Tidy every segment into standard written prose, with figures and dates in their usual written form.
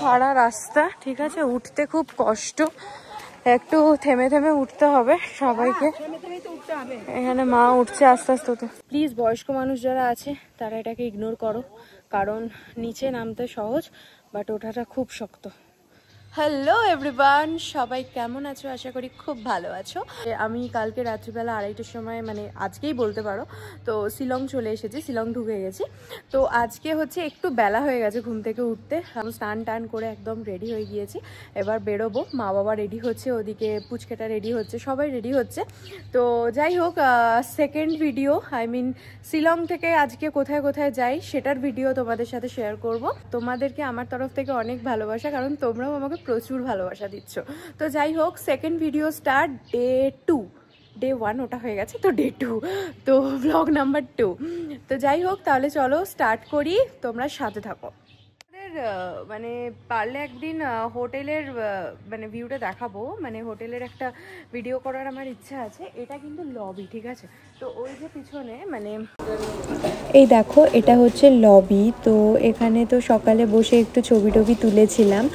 খাড়া রাস্তা, ঠিক আছে, উঠতে খুব কষ্ট, একটু থেমে থেমে উঠতে হবে সবাইকে। এখানে মা উঠছে আস্তে আস্তে। তো প্লিজ বয়স্ক মানুষ যারা আছে তারা এটাকে ইগনোর করো, কারণ নিচে নামতে সহজ বাট ওঠাটা খুব শক্ত। হ্যালো এভরিওয়ান, সবাই কেমন আছো? আশা করি খুব ভালো আছো। আমি কালকে রাত্রিবেলা 2:30টার সময়, মানে আজকেই বলতে পারো, তো শিলং চলে এসেছি, শিলং ঢুকে গেছি। তো আজকে হচ্ছে একটু বেলা হয়ে গেছে ঘুম থেকে উঠতে। আমি স্নান টান করে একদম রেডি হয়ে গিয়েছি, এবার বেরোবো। মা বাবা রেডি হচ্ছে, ওদিকে পুচকেটা রেডি হচ্ছে, সবাই রেডি হচ্ছে। তো যাই হোক, second video, I mean Shillong থেকে আজকে কোথায় কোথায় যাই সেটার ভিডিও তোমাদের সাথে শেয়ার করব। তোমাদেরকে আমার তরফ থেকে অনেক ভালোবাসা, কারণ তোমরাও আমাকে প্রচুর ভালোবাসা দিচ্ছ। তো যাই হোক, second video start day 2, day 1 ওটা হয়ে গেছে, তো ডে 2, তো ব্লগ নাম্বার 2। তো যাই হোক, তাহলে চলো স্টার্ট করি, তোমরা সাথে থাকো। মানে পারলে একদিন হোটেলের মানে ভিউটা দেখাবো, মানে হোটেলের একটা ভিডিও করার আমার ইচ্ছা আছে। এটা কিন্তু লবি, ঠিক আছে, তো ওই যে পিছনে মানে এই দেখো এটা হচ্ছে লবি। তো এখানে তো সকালে বসে একটু ছবি টবি তুলেছিলাম।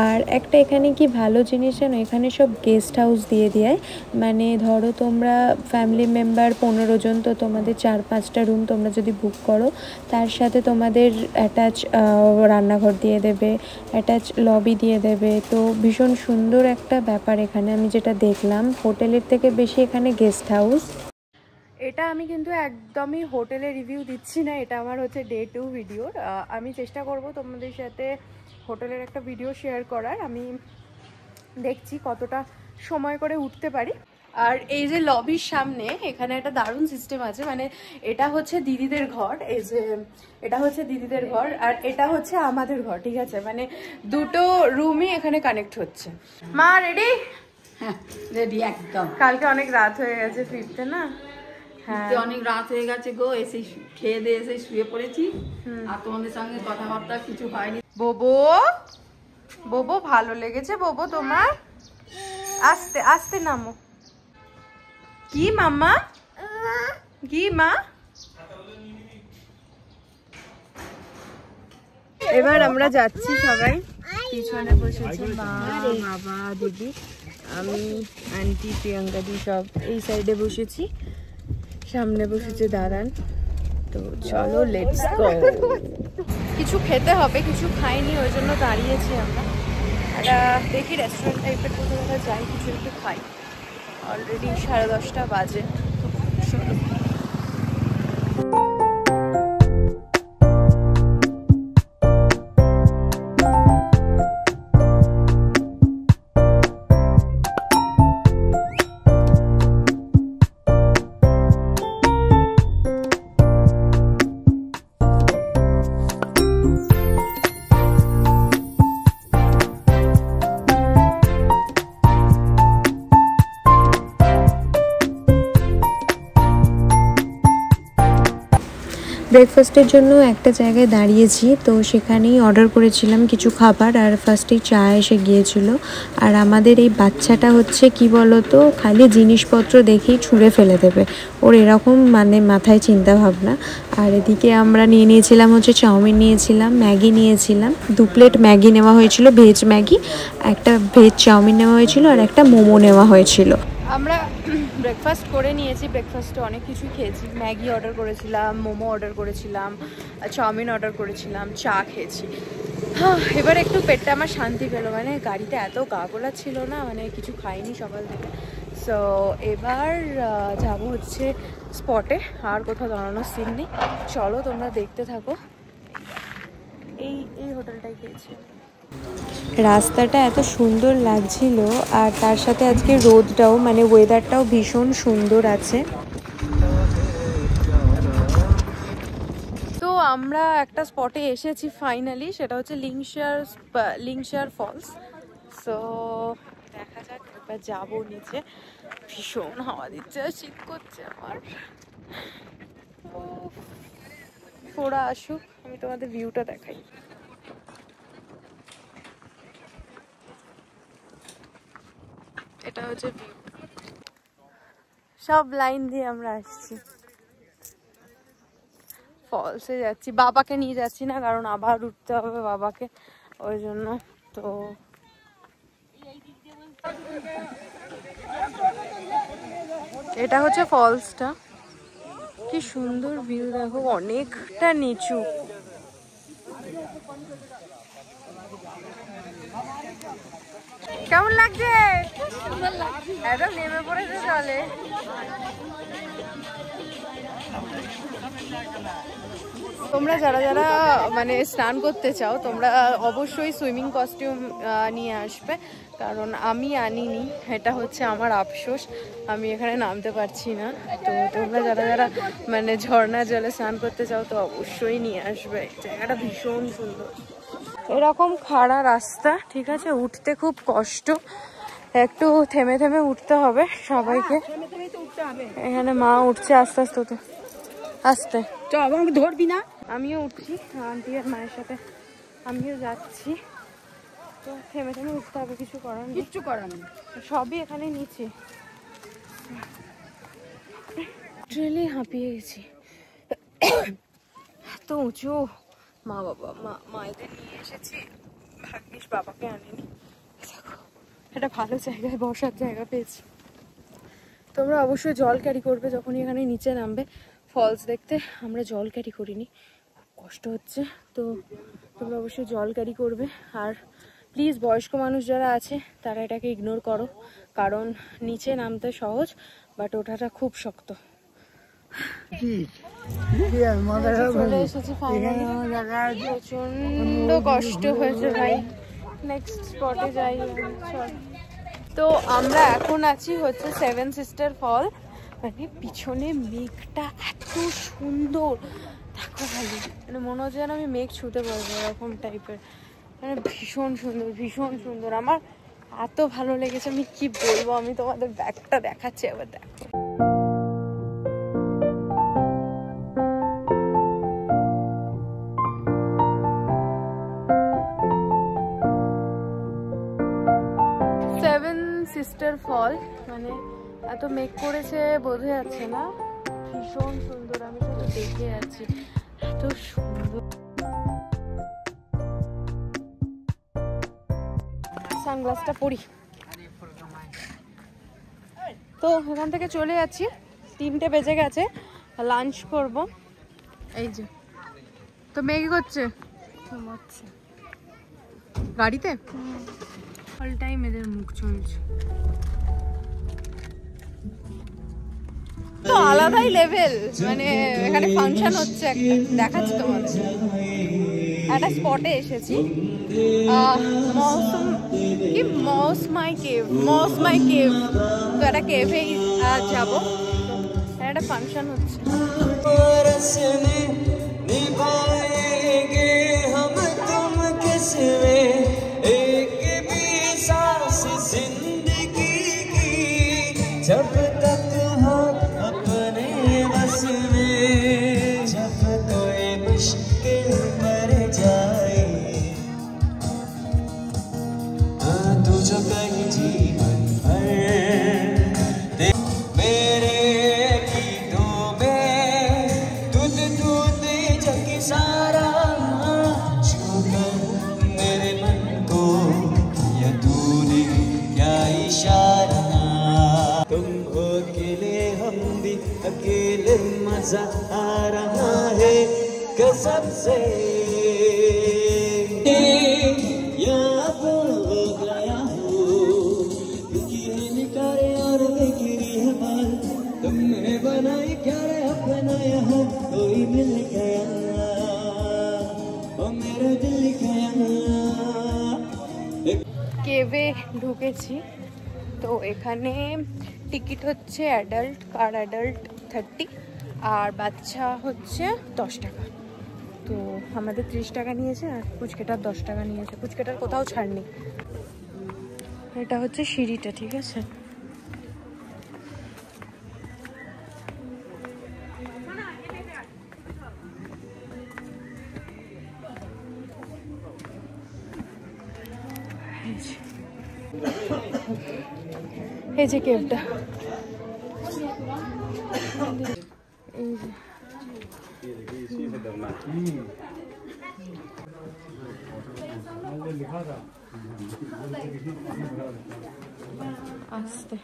আর একটা এখানে কি ভালো জিনিস জানো, এখানে সব গেস্ট হাউস দিয়ে দেয়। মানে ধরো তোমরা ফ্যামিলি মেম্বার 15 জন, তো তোমাদের 4-5টা রুম তোমরা যদি বুক করো, তার সাথে তোমাদের অ্যাটাচ রান্নাঘর দিয়ে দেবে, অ্যাটাচ লবি দিয়ে দেবে। তো ভীষণ সুন্দর একটা ব্যাপার এখানে, আমি যেটা দেখলাম। হোটেলের থেকে বেশি এখানে গেস্ট হাউস। এটা আমি কিন্তু একদমই হোটেলে রিভিউ দিচ্ছি না, এটা আমার হচ্ছে ডে 2 ভিডিওর। আমি চেষ্টা করব তোমাদের সাথে হোটেলের একটা ভিডিও শেয়ার করার। আমি দেখছি কতটা সময় করে উঠতে পারি। আর এই যে লবির সামনে এখানে একটা দারুণ সিস্টেম আছে, মানে এটা হচ্ছে দিদিদের ঘর, এই যে এটা হচ্ছে দিদিদের ঘর আর এটা হচ্ছে আমাদের ঘর, ঠিক আছে, মানে দুটো রুমই এখানে কানেক্ট হচ্ছে। মা রেডি? হ্যাঁ রেডি একদম। কালকে অনেক রাত হয়ে গেছে ফিরতে, না? হ্যাঁ অনেক রাত হয়ে গেছে গো, এসে খেয়ে দিয়ে এসে শুয়ে পড়েছি। আর তোমাদের সঙ্গে কথাবার্তা কিছু হয়নি। বোবো, বোবো ভালো লেগেছে বোবো তোমার? আস্তে আস্তে নামো। কি মাম্মা? কি মা? এবার আমরা যাচ্ছি সবাই। পিছনে বসেছে মা, বাবা, দিদি, আমি, আন্টি, প্রিয়াঙ্কা দি সব এই সাইডে বসেছি, সামনে বসেছে দাদান। তো চলো লেটস গো। কিছু খেতে হবে, কিছু খাইনি, ওই জন্য দাঁড়িয়েছি আমরা। একটা দেখি রেস্টুরেন্ট টাইপের কোথাও যাই, কিছু একটু খাই। অলরেডি 10:30 বাজে। চলো। ব্রেকফাস্টের জন্য একটা জায়গায় দাঁড়িয়েছি, তো সেখানেই অর্ডার করেছিলাম কিছু খাবার। আর ফার্স্টেই চা এসে গিয়েছিল। আর আমাদের এই বাচ্চাটা হচ্ছে কি বলতো, খালি জিনিসপত্র দেখেই ছুঁড়ে ফেলে দেবে, ওর এরকম মানে মাথায় চিন্তা ভাবনা। আর এদিকে আমরা নিয়ে নিয়েছিলাম হচ্ছে চাউমিন নিয়েছিলাম, ম্যাগি নিয়েছিলাম, 2 প্লেট ম্যাগি নেওয়া হয়েছিল, ভেজ ম্যাগি, একটা ভেজ চাউমিন নেওয়া হয়েছিল আর একটা মোমো নেওয়া হয়েছিল। আমরা ব্রেকফাস্ট করে নিয়েছি, ব্রেকফাস্টে অনেক কিছু খেয়েছি, ম্যাগি অর্ডার করেছিলাম, মোমো অর্ডার করেছিলাম, চাউমিন অর্ডার করেছিলাম, চা খেয়েছি। হ্যাঁ, এবার একটু পেটটা আমার শান্তি পেলো, মানে গাড়িতে এত গা গোলা ছিল না, মানে কিছু খাইনি সকাল থেকে। সো এবার যাবো হচ্ছে স্পটে, আর কোথাও দাঁড়ানোর সিন নেই। চলো তোমরা দেখতে থাকো। এই হোটেলটাই খেয়েছি। রাস্তাটা এত সুন্দর লাগছিল, আর তার সাথে আজকে রোদটাও, মানে ওয়েদারটাও ভীষণ সুন্দর আছে। তো আমরা একটা স্পটে এসেছি ফাইনালি, সেটা হচ্ছে লিংশার ফলস। সো দেখা যাক, এবার যাবো নিচে। ভীষণ হাওয়া দিচ্ছে আর শীত করছে আমার। ওরা আসুক, আমি তোমাদের ভিউটা দেখাই। এটা হচ্ছে ভিউ। সব লাইন দিয়ে আমরা আসছি, ফলসে যাচ্ছি। বাবাকে নিয়ে যাচ্ছি না, কারণ আবার উঠতে হবে বাবাকে, ওই জন্য। তো এটা হচ্ছে ফলসটা, কি সুন্দর ভিউ দেখো, অনেকটা নিচু। কেমন লাগছে? একদম নেমে পড়েছে জলে। তোমরা যারা যারা মানে স্নান করতে চাও, তোমরা অবশ্যই সুইমিং কস্টিউম নিয়ে আসবে, কারণ আমি আনিনি। এটা হচ্ছে আমার আফসোস, আমি এখানে নামতে পারছি না। তো তোমরা যারা যারা মানে ঝর্ণার জলে স্নান করতে চাও, তো অবশ্যই নিয়ে আসবে। জায়গাটা ভীষণ সুন্দর, এরকম খাড়া রাস্তা, ঠিক আছে, উঠতে খুব কষ্ট, একটু থেমে থেমে উঠতে হবে সবাইকে। এখানে মা উঠছে আস্তে আস্তে, তো আস্তে ধরবি না। আমিও উঠছি, আন্টি আর মায়ের সাথে আমিও যাচ্ছি। তো থেমে থেমে উঠতে হবে, কিছু করার নেই, সবই এখানে নিচে। ট্রেলে হাঁপিয়ে গেছি, এত উঁচু। মায়েদের নিয়ে এসেছি, ভাগ্যিস বাবাকে আনিনি। দেখো একটা ভালো জায়গায় বসার জায়গা পেয়েছি। তোমরা অবশ্যই জল ক্যারি করবে যখনই এখানে নিচে নামবে ফলস দেখতে। আমরা জল ক্যারি করিনি, কষ্ট হচ্ছে, তো তোমরা অবশ্যই জল ক্যারি করবে। আর প্লিজ বয়স্ক মানুষ যারা আছে তারা এটাকে ইগনোর করো, কারণ নিচে নামতে সহজ, বাট ওঠাটা খুব শক্ত। চলে এসেছি ফাইনালি, প্রচন্ড কষ্ট হয়েছে ভাই। নেক্সট স্পটে যাই চল। তো আমরা এখন আছি হচ্ছে সেভেন সিস্টার ফল। মানে পিছনে মেঘটা এত সুন্দর দেখো, খালি মানে মনে হচ্ছে যেন আমি মেঘ ছুঁতে পারবো, এরকম টাইপের। মানে ভীষণ সুন্দর, ভীষণ সুন্দর, আমার এত ভালো লেগেছে, আমি কি বলবো। আমি তোমাদের ব্যাগটা দেখাচ্ছি, আবার দেখো। সেভেন সিস্টার ফল, মানে এত মেঘ করেছে বোঝা যাচ্ছে না, ভীষণ সুন্দর, আমি শুধু দেখে আছি, এত সুন্দর। সানগ্লাসটা পরি। তো এখান থেকে চলে যাচ্ছি, 3টে বেজে গেছে, লাঞ্চ করব। এই যে তো মেঘ করছে গাড়িতে, অল টাইম এদের মুখ চলছে, তো আলাদাই লেভেল। মানে এখানে ফাংশন হচ্ছে একটা, দেখাচ্ছি তোমাদের। একটা স্পটে এসেছি, মৌসমাই কেভ, তো একটা কেভে যাবো, একটা ফাংশন হচ্ছে। जब तक हम अपने बस में, जब कोई मुश्किल मर जाए, तू जो कहीं जीवन भर मेरे गीतों में तुझ तूने जग सारा छूकर मेरे मन को, या तूने क्या इशारा। तुम हो अकेले, हम भी अकेले, मजा आ रहा है कसम से। यहाँ गया हूँ क्योंकि निकारे और बिखरी है बाल, तुमने बनाई क्या रे अपना, यहाँ कोई मिल गया, ओ मेरा दिल गया। কেভে ঢুকেছি, তো এখানে টিকিট হচ্ছে অ্যাডাল্ট, পার অ্যাডাল্ট 30, আর বাচ্চা হচ্ছে 10 টাকা। তো আমাদের 30 টাকা নিয়েছে, আর পুচকেটার 10 টাকা নিয়েছে, পুচকেটার কোথাও ছাড় নেই। এটা হচ্ছে সিঁড়িটা, ঠিক আছে। এই যে কেভটা, এই যে আস্তে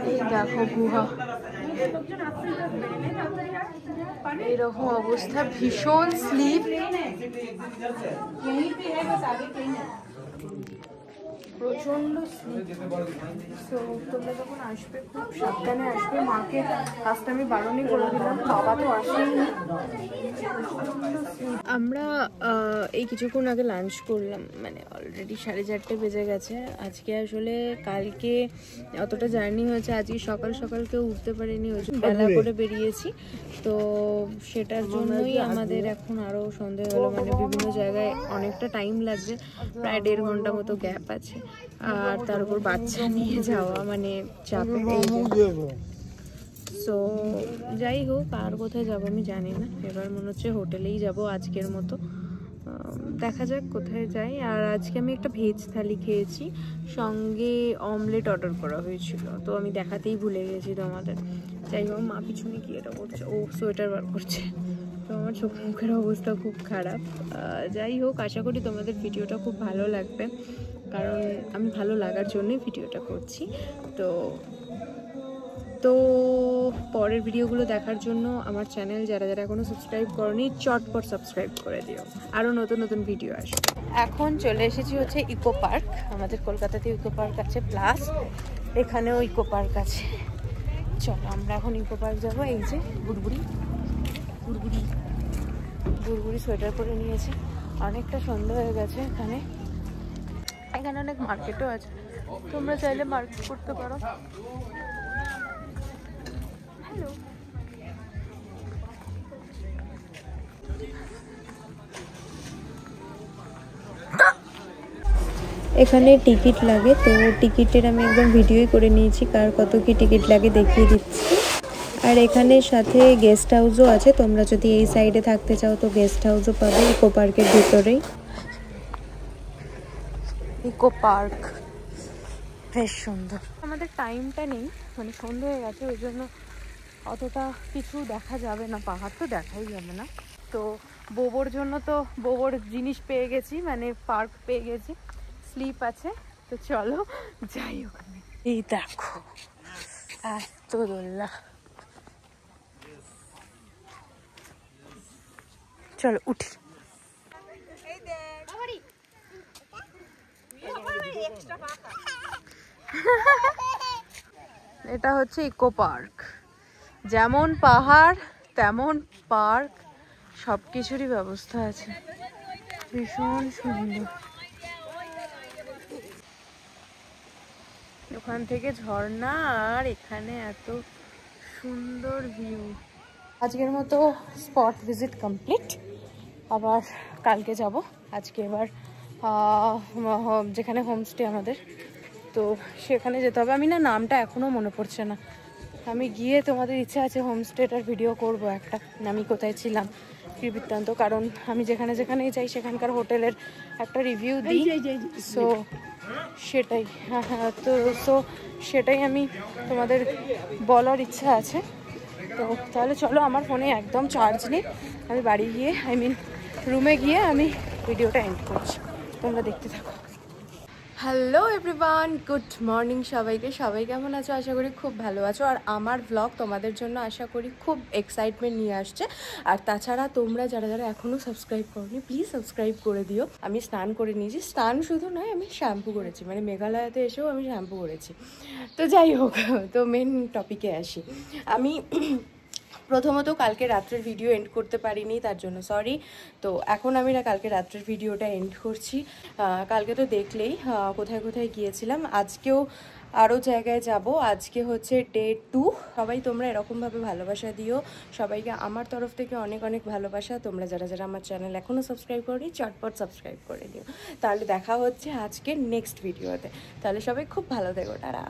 এই দেখো গুহা, এইরকম অবস্থা, ভীষণ স্লিপ, প্রচন্ড স্লিপ। সো তোমরা যখন আসবে খুব সাবধানে আসবে, মাকে ফার্স্ট আমি বারণই করে দিলাম, বাবা তো আসেনি। আমরা এই কিছুক্ষণ আগে লাঞ্চ করলাম, মানে অলরেডি 4:30 বেজে গেছে। আজকে আসলে কালকে অতটা জার্নি হয়েছে, আজকে সকাল সকাল কেউ উঠতে পারেনি, ওই জন্য বেলা করে বেরিয়েছি। তো সেটার জন্যই আমাদের এখন আরও সন্দেহ হলো, মানে বিভিন্ন জায়গায় অনেকটা টাইম লাগবে, প্রায় 1.5 ঘন্টা মতো গ্যাপ আছে। আর তার উপর বাচ্চা নিয়ে যাওয়া মানে চাপে। সো যাই হোক, আর কোথায় যাবো আমি জানি না, এবার মনে হচ্ছে হোটেলেই যাব আজকের মতো, দেখা যাক কোথায় যাই। আর আজকে আমি একটা ভেজ থালি খেয়েছি, সঙ্গে অমলেট অর্ডার করা হয়েছিল, তো আমি দেখাতেই ভুলে গেছি তোমাদের। যাই হোক, মা পিছনে কি এটা করছে, ও সোয়েটার বার করছে, তো আমার চোখ মুখের অবস্থা খুব খারাপ। যাই হোক, আশা করি তোমাদের ভিডিওটা খুব ভালো লাগবে, কারণ আমি ভালো লাগার জন্যই ভিডিওটা করছি। তো পরের ভিডিওগুলো দেখার জন্য আমার চ্যানেল যারা যারা এখনও সাবস্ক্রাইব করনি, চটপট সাবস্ক্রাইব করে দিও, আরও নতুন নতুন ভিডিও আসবে। এখন চলে এসেছি হচ্ছে ইকো পার্ক, আমাদের কলকাতাতে ইকো পার্ক আছে, প্লাস এখানেও ইকো পার্ক আছে। চলো আমরা এখন ইকো পার্ক যাবো। এই যে বুড়বুড়ি সোয়েটার পরে নিয়েছে, অনেকটা সন্ধ্যা হয়ে গেছে। এখানে অনেক মার্কেটও আছে, তোমরা চাইলে মার্কেট করতে পারো। হ্যালো, এখানে টিকিট লাগে, তো টিকিটের আমি একদম ভিডিওই করে নিয়েছি, কার কত কি টিকিট লাগে দেখিয়ে দিচ্ছি। আর এখানে সাথে গেস্ট হাউসও আছে, তোমরা যদি এই সাইডে থাকতে চাও তো গেস্ট হাউসও পাবে ইকো পার্কের ভিতরেই। ইকো পার্ক বেশ সুন্দর। আমাদের টাইমটা নেই, মানে সন্ধ্যা হয়ে গেছে, ওই জন্য অতটা কিছু দেখা যাবে না, পাহাড় তো দেখাই যাবে না। তো বোবোর জন্য তো বোবোর জিনিস পেয়ে গেছি, মানে পার্ক পেয়ে গেছি, স্লিপ আছে, তো চলো যাই ওখানে। এই দেখো এত দোলনা, চলো উঠি। এটা হচ্ছে ইকো পার্ক, যেমন পাহাড় তেমন পার্ক, সব কিছুরই ব্যবস্থা আছে, ভীষণ সুন্দর। ওখান থেকে ঝর্ণা, আর এখানে এত সুন্দর ভিউ। আজকের মতো স্পট ভিজিট কমপ্লিট, আবার কালকে যাব। আজকে এবার যেখানে হোমস্টে আমাদের, তো সেখানে যেতে হবে। আমি না নামটা এখনও মনে পড়ছে না, আমি গিয়ে তোমাদের ইচ্ছা আছে হোমস্টেটার ভিডিও করব একটা, আমি কোথায় ছিলাম কি বৃত্তান্ত, কারণ আমি যেখানে যেখানেই যাই সেখানকার হোটেলের একটা রিভিউ দিই। সো সেটাই, হ্যাঁ তো সেটাই আমি তোমাদের বলার ইচ্ছা আছে। তো তাহলে চলো, আমার ফোনে একদম চার্জ নেই, আমি বাড়ি গিয়ে রুমে গিয়ে আমি ভিডিওটা এন্ড করছি, তোমরা দেখতে থাকো। হ্যালো এভরিওয়ান, গুড মর্নিং সবাইকে। সবাই কেমন আছো? আশা করি খুব ভালো আছো। আর আমার ব্লগ তোমাদের জন্য আশা করি খুব এক্সাইটমেন্ট নিয়ে আসছে। আর তাছাড়া তোমরা যারা যারা এখনও সাবস্ক্রাইব করোনি, প্লিজ সাবস্ক্রাইব করে দিও। আমি স্নান করে নিয়েছি, স্নান শুধু নয়, আমি শ্যাম্পু করেছি, মানে মেঘালয়াতে এসেও আমি শ্যাম্পু করেছি। তো যাই হোক, তো মেন টপিকে আসি। আমি প্রথমত কালকে রাত্রের ভিডিও এন্ড করতে পারিনি, তার জন্য সরি। তো এখন আমি কালকে রাত্রের ভিডিওটা এন্ড করছি। কালকে তো দেখলেই কোথায় কোথায় গিয়েছিলাম, আজকেও আরও জায়গায় যাব। আজকে হচ্ছে ডে 2। সবাই তোমরা এরকমভাবে ভালোবাসা দিও, সবাইকে আমার তরফ থেকে অনেক অনেক ভালোবাসা। তোমরা যারা যারা আমার চ্যানেল এখনও সাবস্ক্রাইব করনি, চটপট সাবস্ক্রাইব করে দিও। তাহলে দেখা হচ্ছে আজকে নেক্সট ভিডিওতে। তাহলে সবাই খুব ভালো থেকো, টাটা।